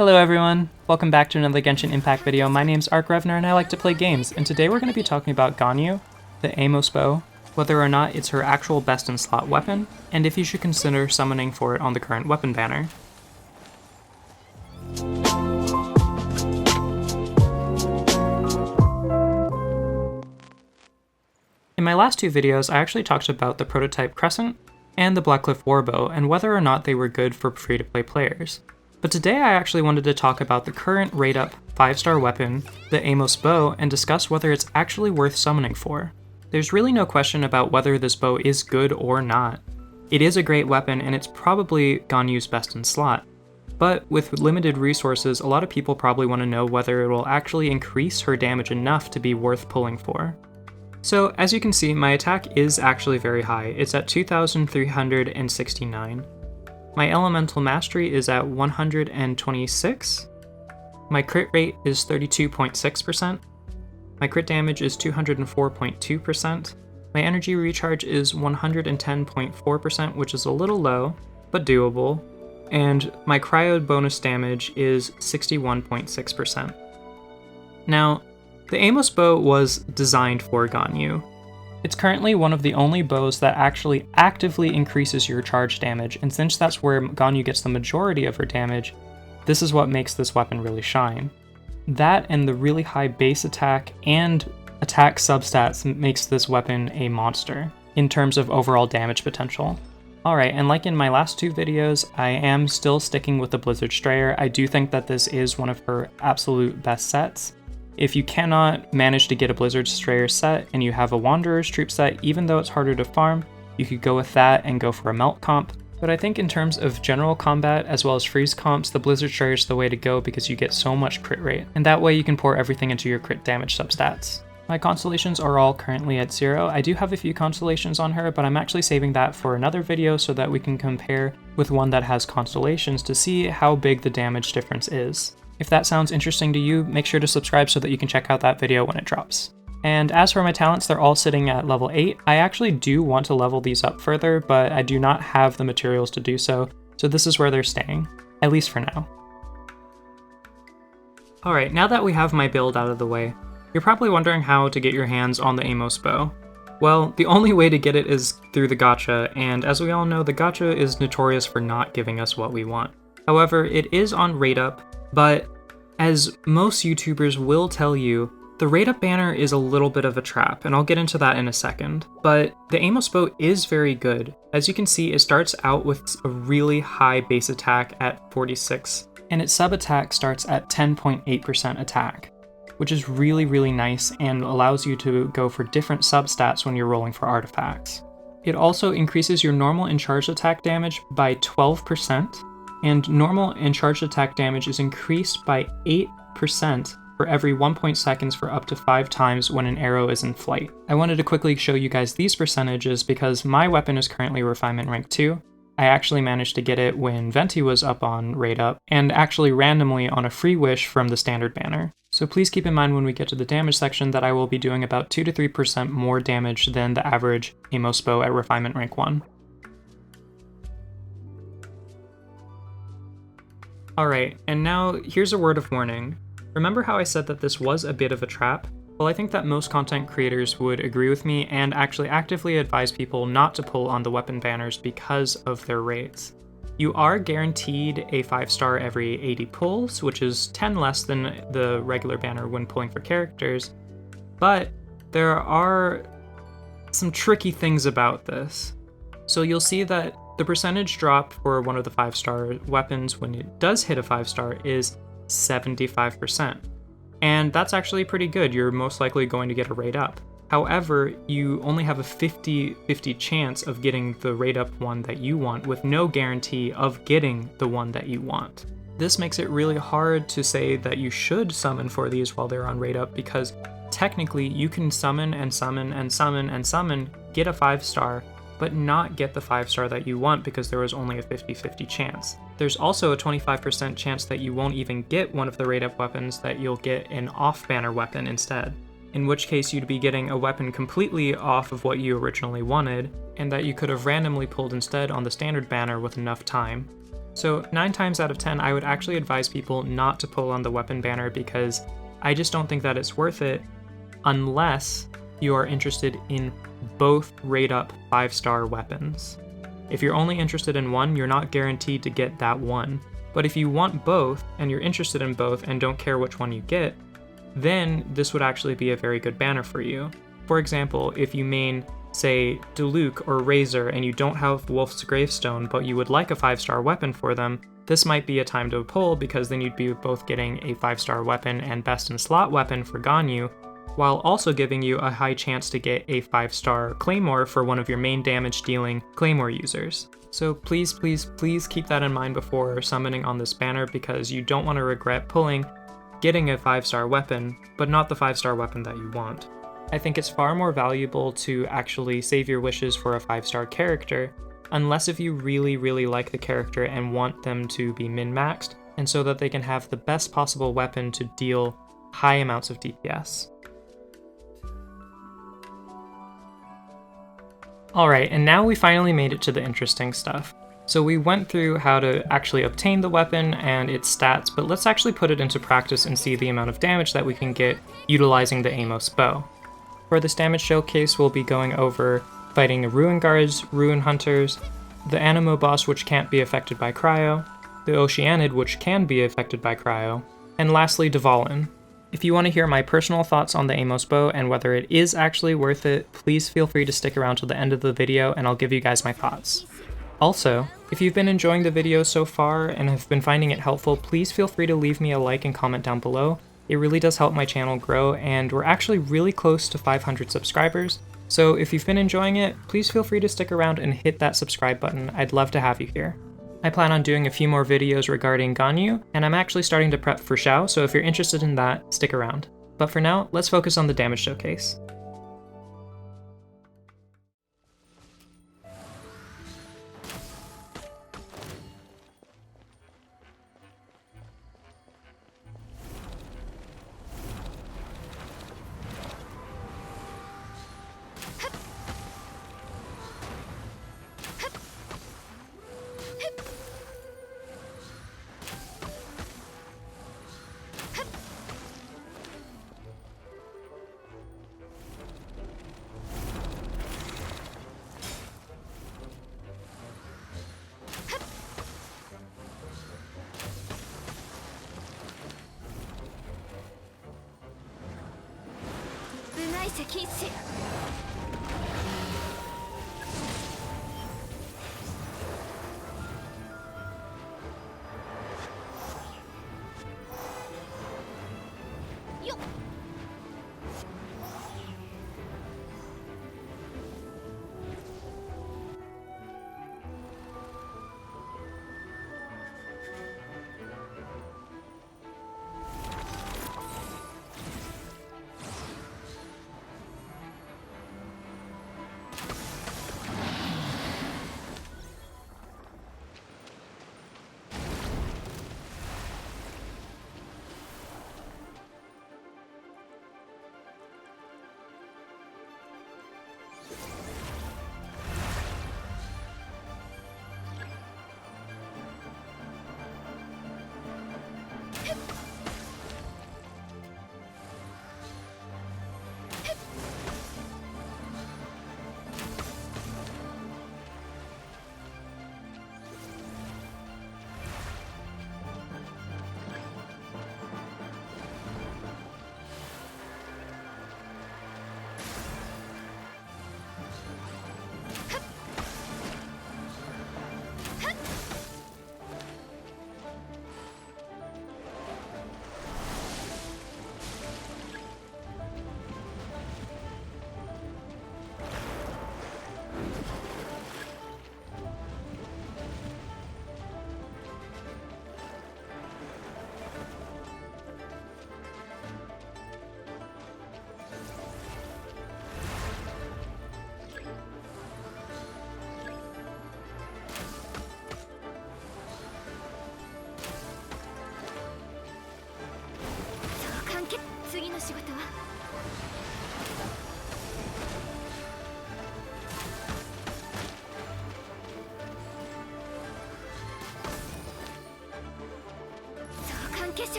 Hello everyone, welcome back to another Genshin Impact video. My name's ArcRevner and I like to play games, and today we're going to be talking about Ganyu, the Amos Bow, whether or not it's her actual best in slot weapon, and if you should consider summoning for it on the current weapon banner. In my last two videos, I actually talked about the Prototype Crescent and the Blackcliff Warbow, and whether or not they were good for free-to-play players. But today I actually wanted to talk about the current rate-up 5-star weapon, the Amos Bow, and discuss whether it's actually worth summoning for. There's really no question about whether this bow is good or not. It is a great weapon, and it's probably Ganyu's best in slot. But with limited resources, a lot of people probably want to know whether it will actually increase her damage enough to be worth pulling for. So, as you can see, my attack is actually very high. It's at 2,369. My Elemental Mastery is at 126. My crit rate is 32.6%. My crit damage is 204.2%. My energy recharge is 110.4%, which is a little low, but doable. And my cryo bonus damage is 61.6%. Now, the Amos Bow was designed for Ganyu. It's currently one of the only bows that actually actively increases your charge damage, and since that's where Ganyu gets the majority of her damage, this is what makes this weapon really shine. That and the really high base attack and attack substats makes this weapon a monster in terms of overall damage potential. Alright, and like in my last two videos, I am still sticking with the Blizzard Strayer. I do think that this is one of her absolute best sets. If you cannot manage to get a Blizzard Strayer set and you have a Wanderer's Troop set, even though it's harder to farm, you could go with that and go for a Melt comp. But I think in terms of general combat as well as freeze comps, the Blizzard Strayer is the way to go because you get so much crit rate, and that way you can pour everything into your crit damage substats. My constellations are all currently at 0. I do have a few constellations on her, but I'm actually saving that for another video so that we can compare with one that has constellations to see how big the damage difference is. If that sounds interesting to you, make sure to subscribe so that you can check out that video when it drops. And as for my talents, they're all sitting at level 8. I actually do want to level these up further, but I do not have the materials to do so this is where they're staying, at least for now. Alright, now that we have my build out of the way, you're probably wondering how to get your hands on the Amos Bow. Well, the only way to get it is through the gacha, and as we all know, the gacha is notorious for not giving us what we want. However, it is on rate up, but as most YouTubers will tell you, the rate up banner is a little bit of a trap, and I'll get into that in a second. But the Amos Bow is very good. As you can see, it starts out with a really high base attack at 46, and its sub attack starts at 10.8% attack, which is really nice and allows you to go for different substats when you're rolling for artifacts. It also increases your normal and charged attack damage by 12%, and normal and charged attack damage is increased by 8% for every 1 seconds for up to 5 times when an arrow is in flight. I wanted to quickly show you guys these percentages because my weapon is currently refinement rank 2. I actually managed to get it when Venti was up on rate up, and actually randomly on a free wish from the standard banner. So please keep in mind when we get to the damage section that I will be doing about 2 to 3% more damage than the average Amos Bow at refinement rank 1. Alright, and now here's a word of warning. Remember how I said that this was a bit of a trap? Well, I think that most content creators would agree with me and actually actively advise people not to pull on the weapon banners because of their rates. You are guaranteed a 5-star every 80 pulls, which is 10 less than the regular banner when pulling for characters, but there are some tricky things about this. So you'll see that the percentage drop for one of the 5-star weapons when it does hit a 5-star is 75%. And that's actually pretty good. You're most likely going to get a rate up. However, you only have a 50-50 chance of getting the rate up one that you want with no guarantee of getting the one that you want. This makes it really hard to say that you should summon for these while they're on rate up because technically you can summon and summon and summon and summon, get a 5-star, but not get the 5-star that you want because there was only a 50-50 chance. There's also a 25% chance that you won't even get one of the rate up weapons, that you'll get an off-banner weapon instead, in which case you'd be getting a weapon completely off of what you originally wanted, and that you could have randomly pulled instead on the standard banner with enough time. So 9 times out of 10, I would actually advise people not to pull on the weapon banner because I just don't think that it's worth it unless you are interested in both rate up 5-star weapons. If you're only interested in one, you're not guaranteed to get that one. But if you want both, and you're interested in both and don't care which one you get, then this would actually be a very good banner for you. For example, if you main, say, Diluc or Razor and you don't have Wolf's Gravestone but you would like a 5-star weapon for them, this might be a time to pull because then you'd be both getting a 5-star weapon and best in slot weapon for Ganyu, while also giving you a high chance to get a 5-star Claymore for one of your main damage dealing Claymore users. So please, please, please keep that in mind before summoning on this banner because you don't want to regret getting a 5-star weapon, but not the 5-star weapon that you want. I think it's far more valuable to actually save your wishes for a 5-star character, unless if you really, really like the character and want them to be min-maxed, and so that they can have the best possible weapon to deal high amounts of DPS. Alright, and now we finally made it to the interesting stuff. So we went through how to actually obtain the weapon and its stats, but let's actually put it into practice and see the amount of damage that we can get utilizing the Amos Bow. For this damage showcase, we'll be going over fighting the Ruin Guards, Ruin Hunters, the Anemo boss which can't be affected by Cryo, the Oceanid which can be affected by Cryo, and lastly Dvalin. If you want to hear my personal thoughts on the Amos Bow and whether it is actually worth it, please feel free to stick around till the end of the video and I'll give you guys my thoughts. Also, if you've been enjoying the video so far and have been finding it helpful, please feel free to leave me a like and comment down below. It really does help my channel grow and we're actually really close to 500 subscribers, so if you've been enjoying it, please feel free to stick around and hit that subscribe button. I'd love to have you here. I plan on doing a few more videos regarding Ganyu, and I'm actually starting to prep for Xiao, so if you're interested in that, stick around. But for now, let's focus on the damage showcase.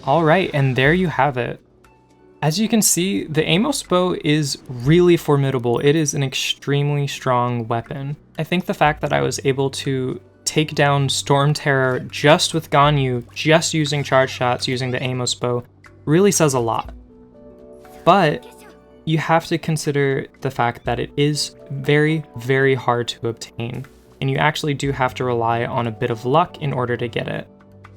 Alright, and there you have it. As you can see, the Amos Bow is really formidable. It is an extremely strong weapon. I think the fact that I was able to take down Storm Terror just with Ganyu, just using charge shots using the Amos Bow, really says a lot. But you have to consider the fact that it is very, very hard to obtain, and you actually do have to rely on a bit of luck in order to get it.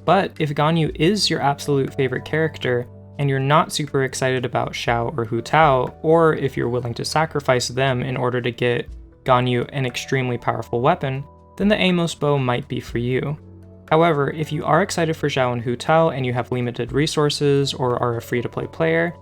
But if Ganyu is your absolute favorite character, and you're not super excited about Xiao or Hu Tao, or if you're willing to sacrifice them in order to get Ganyu an extremely powerful weapon, then the Amos Bow might be for you. However, if you are excited for Xiao and Hu Tao and you have limited resources or are a free-to-play player,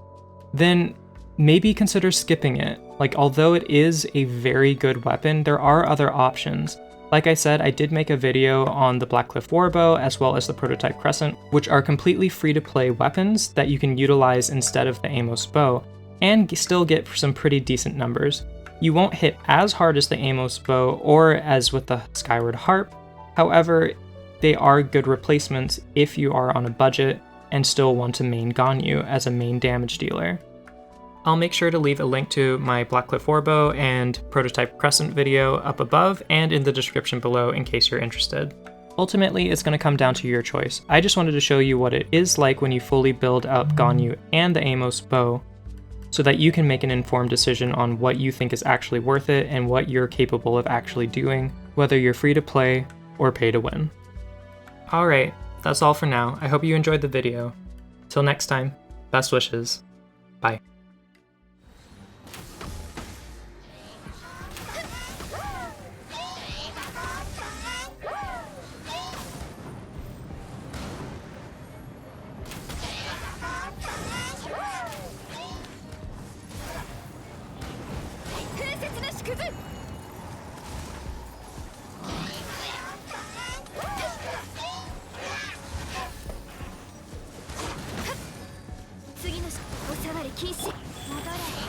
then maybe consider skipping it. Like, although it is a very good weapon, there are other options. Like I said, I did make a video on the Blackcliff Warbow as well as the Prototype Crescent, which are completely free-to-play weapons that you can utilize instead of the Amos Bow, and still get some pretty decent numbers. You won't hit as hard as the Amos Bow or as with the Skyward Harp, however, they are good replacements if you are on a budget and still want to main Ganyu as a main damage dealer. I'll make sure to leave a link to my Blackcliff Warbow and Prototype Crescent video up above and in the description below in case you're interested. Ultimately, it's going to come down to your choice. I just wanted to show you what it is like when you fully build out Ganyu and the Amos Bow, so that you can make an informed decision on what you think is actually worth it and what you're capable of actually doing, whether you're free to play or pay to win. Alright, that's all for now. I hope you enjoyed the video. Till next time, best wishes. Bye.次のおさわり禁止戻れ。